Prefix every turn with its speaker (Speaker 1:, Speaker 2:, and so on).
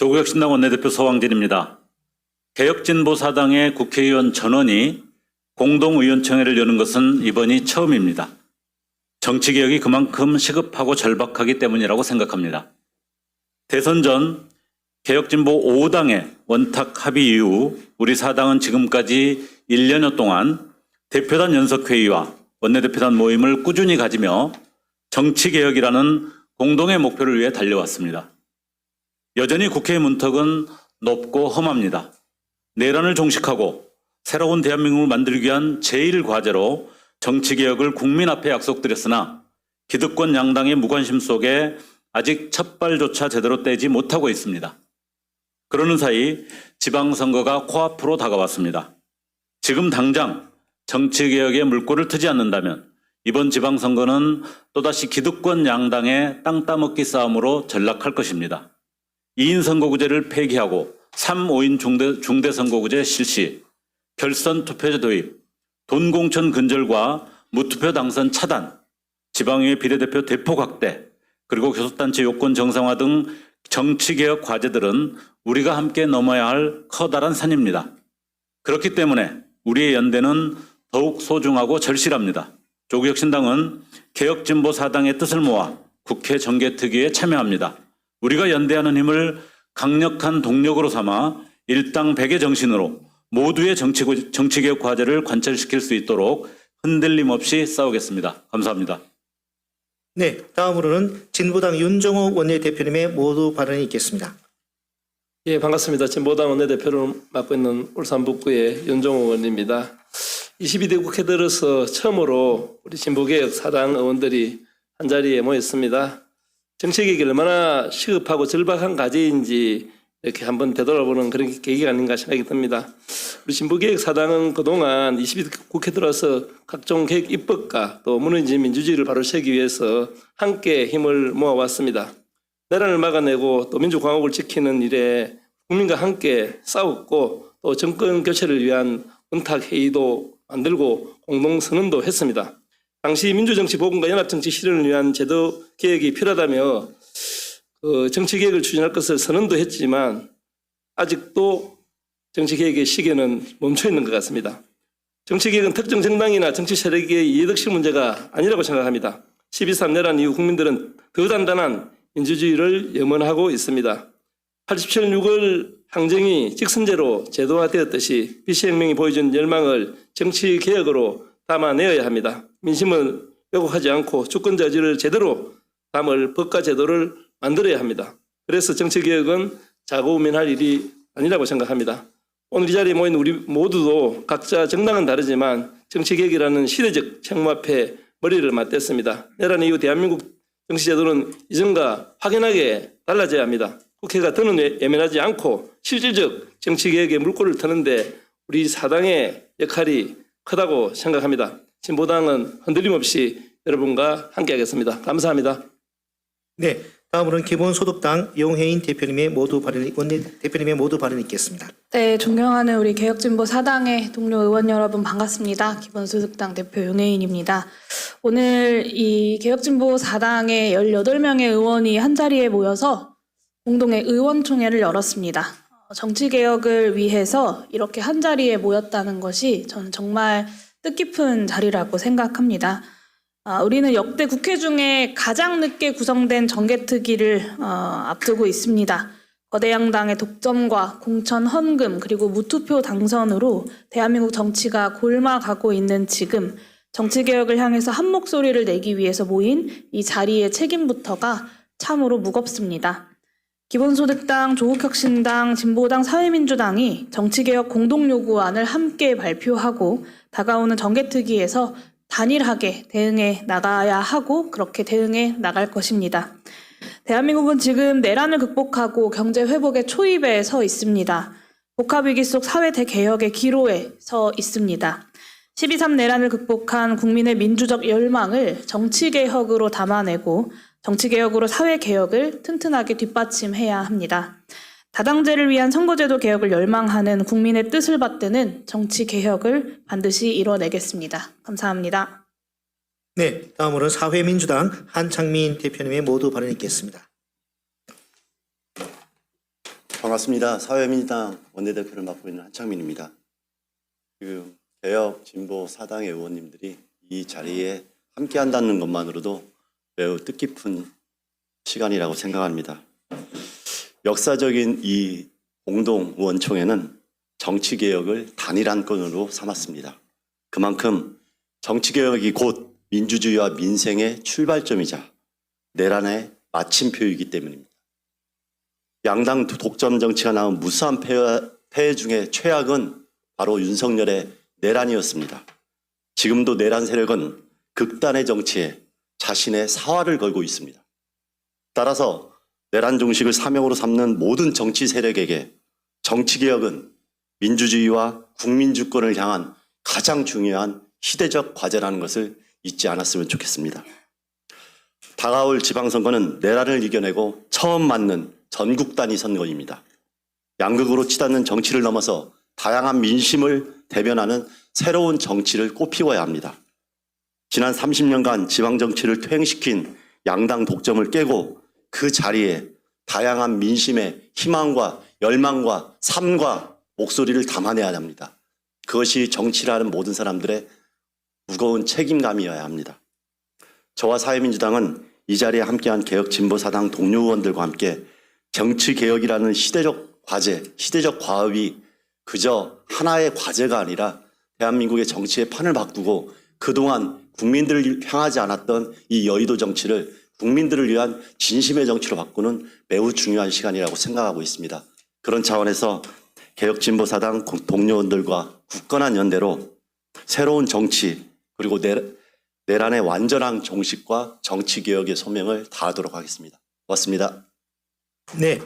Speaker 1: 조국혁신당 원내대표 서왕진입니다. 개혁진보사당의 국회의원 전원이 공동의원총회를 여는 것은 이번이 처음입니다. 정치개혁이 그만큼 시급하고 절박하기 때문이라고 생각합니다. 대선 전 개혁진보 5당의 원탁 합의 이후 우리 사당은 지금까지 1년여 동안 대표단 연석회의와 원내대표단 모임을 꾸준히 가지며 정치개혁이라는 공동의 목표를 위해 달려왔습니다. 여전히 국회의 문턱은 높고 험합니다. 내란을 종식하고 새로운 대한민국을 만들기 위한 제1과제로 정치개혁을 국민 앞에 약속드렸으나 기득권 양당의 무관심 속에 아직 첫발조차 제대로 떼지 못하고 있습니다. 그러는 사이 지방선거가 코앞으로 다가왔습니다. 지금 당장 정치개혁에 물꼬를 트지 않는다면 이번 지방선거는 또다시 기득권 양당의 땅 따먹기 싸움으로 전락할 것입니다. 2인 선거구제를 폐기하고 3, 5인 중대선거구제 실시, 결선 투표제 도입, 돈공천 근절과 무투표 당선 차단, 지방의회 비례대표 대폭 확대, 그리고 교섭단체 요건 정상화 등 정치개혁 과제들은 우리가 함께 넘어야 할 커다란 산입니다. 그렇기 때문에 우리의 연대는 더욱 소중하고 절실합니다. 조국혁신당은 개혁진보사당의 뜻을 모아 국회 정개특위에 참여합니다. 우리가 연대하는 힘을 강력한 동력으로 삼아 일당 백의 정신으로 모두의 정치개혁 과제를 관철시킬 수 있도록 흔들림 없이 싸우겠습니다. 감사합니다.
Speaker 2: 네, 다음으로는 진보당 윤정호 원내대표님의 모두 발언이 있겠습니다.
Speaker 3: 예, 반갑습니다. 진보당 원내대표를 맡고 있는 울산 북구의 윤정호 의원입니다. 22대 국회 들어서 처음으로 우리 진보개혁 사당 의원들이 한자리에 모였습니다. 정치개혁이 얼마나 시급하고 절박한 과제인지 이렇게 한번 되돌아보는 그런 계기가 아닌가 생각이 듭니다. 우리 진보개혁 사당은 그동안 22대 국회 들어서 각종 개혁 입법과 또 무너진 민주주의를 바로 세우기 위해서 함께 힘을 모아왔습니다. 내란을 막아내고 또 민주공화국을 지키는 일에 국민과 함께 싸웠고 또 정권 교체를 위한 원탁회의도 만들고 공동선언도 했습니다. 당시 민주정치보건과 연합정치 실현을 위한 제도 개혁이 필요하다며 정치개혁을 추진할 것을 선언도 했지만 아직도 정치개혁의 시계는 멈춰 있는 것 같습니다. 정치개혁은 특정 정당이나 정치 세력의 이해득실 문제가 아니라고 생각합니다. 12.3 내란 이후 국민들은 더 단단한 민주주의를 염원하고 있습니다. 87년 6월 항쟁이 직선제로 제도화되었듯이 BC혁명이 보여준 열망을 정치개혁으로 담아내어야 합니다. 민심을 왜곡하지 않고 주권자 의지를 제대로 담을 법과 제도를 만들어야 합니다. 그래서 정치개혁은 자고우면할 일이 아니라고 생각합니다. 오늘 이 자리에 모인 우리 모두도 각자 정당은 다르지만 정치개혁이라는 시대적 책무 앞에 머리를 맞댔습니다. 내란 이후 대한민국 정치제도는 이전과 확연하게 달라져야 합니다. 국회가 더는 예민하지 않고 실질적 정치개혁에 물꼬를 트는데 우리 사당의 역할이 크다고 생각합니다. 진보당은 흔들림 없이 여러분과 함께하겠습니다. 감사합니다.
Speaker 2: 네, 다음으로는 기본소득당 용혜인 대표님의 모두 발언이 있겠습니다.
Speaker 4: 네, 존경하는 우리 개혁진보 사당의 동료 의원 여러분 반갑습니다. 기본소득당 대표 용혜인입니다. 오늘 이 개혁진보 사당의 18명의 의원이 한자리에 모여서 공동의 의원총회를 열었습니다. 정치개혁을 위해서 이렇게 한자리에 모였다는 것이 저는 정말 뜻깊은 자리라고 생각합니다. 우리는 역대 국회 중에 가장 늦게 구성된 정개특위를 앞두고 있습니다. 거대 양당의 독점과 공천 헌금 그리고 무투표 당선으로 대한민국 정치가 골마가고 있는 지금 정치개혁을 향해서 한 목소리를 내기 위해서 모인 이 자리의 책임부터가 참으로 무겁습니다. 기본소득당, 조국혁신당, 진보당, 사회민주당이 정치개혁 공동요구안을 함께 발표하고 다가오는 정개특위에서 단일하게 대응해 나가야 하고 그렇게 대응해 나갈 것입니다. 대한민국은 지금 내란을 극복하고 경제 회복의 초입에 서 있습니다. 복합위기 속 사회 대개혁의 기로에 서 있습니다. 12.3 내란을 극복한 국민의 민주적 열망을 정치개혁으로 담아내고 정치개혁으로 사회개혁을 튼튼하게 뒷받침해야 합니다. 다당제를 위한 선거제도 개혁을 열망하는 국민의 뜻을 받드는 정치개혁을 반드시 이뤄내겠습니다. 감사합니다.
Speaker 2: 네, 다음으로는 사회민주당 한창민 대표님의 모두 발언이 있겠습니다.
Speaker 5: 반갑습니다. 사회민주당 원내대표를 맡고 있는 한창민입니다. 지금 개혁 진보 사당의 의원님들이 이 자리에 함께한다는 것만으로도 매우 뜻깊은 시간이라고 생각합니다. 역사적인 이 공동 의원총회는 정치개혁을 단일 건으로 삼았습니다. 그만큼 정치개혁이 곧 민주주의와 민생의 출발점이자 내란의 마침표이기 때문입니다. 양당 독점 정치가 나온 무수한 폐해 중에 최악은 바로 윤석열의 내란이었습니다. 지금도 내란 세력은 극단의 정치에 자신의 사활을 걸고 있습니다. 따라서 내란 종식을 사명으로 삼는 모든 정치 세력에게 정치개혁은 민주주의와 국민주권을 향한 가장 중요한 시대적 과제라는 것을 잊지 않았으면 좋겠습니다. 다가올 지방선거는 내란을 이겨내고 처음 맞는 전국 단위 선거입니다. 양극으로 치닫는 정치를 넘어서 다양한 민심을 대변하는 새로운 정치를 꽃피워야 합니다. 지난 30년간 지방정치를 퇴행시킨 양당 독점을 깨고 그 자리에 다양한 민심의 희망과 열망과 삶과 목소리를 담아내야 합니다. 그것이 정치라는 모든 사람들의 무거운 책임감이어야 합니다. 저와 사회민주당은 이 자리에 함께한 개혁진보사당 동료 의원들과 함께 정치개혁이라는 시대적 과제, 시대적 과업이 그저 하나의 과제가 아니라 대한민국의 정치의 판을 바꾸고 그동안 국민들을 향하지 않았던 이 여의도 정치를 국민들을 위한 진심의 정치로 바꾸는 매우 중요한 시간이라고 생각하고 있습니다. 그런 차원에서 개혁진보사당 동료원들과 굳건한 연대로 새로운 정치 그리고 내란의 완전한 종식과 정치개혁의 소명을 다하도록 하겠습니다. 고맙습니다.
Speaker 2: 네,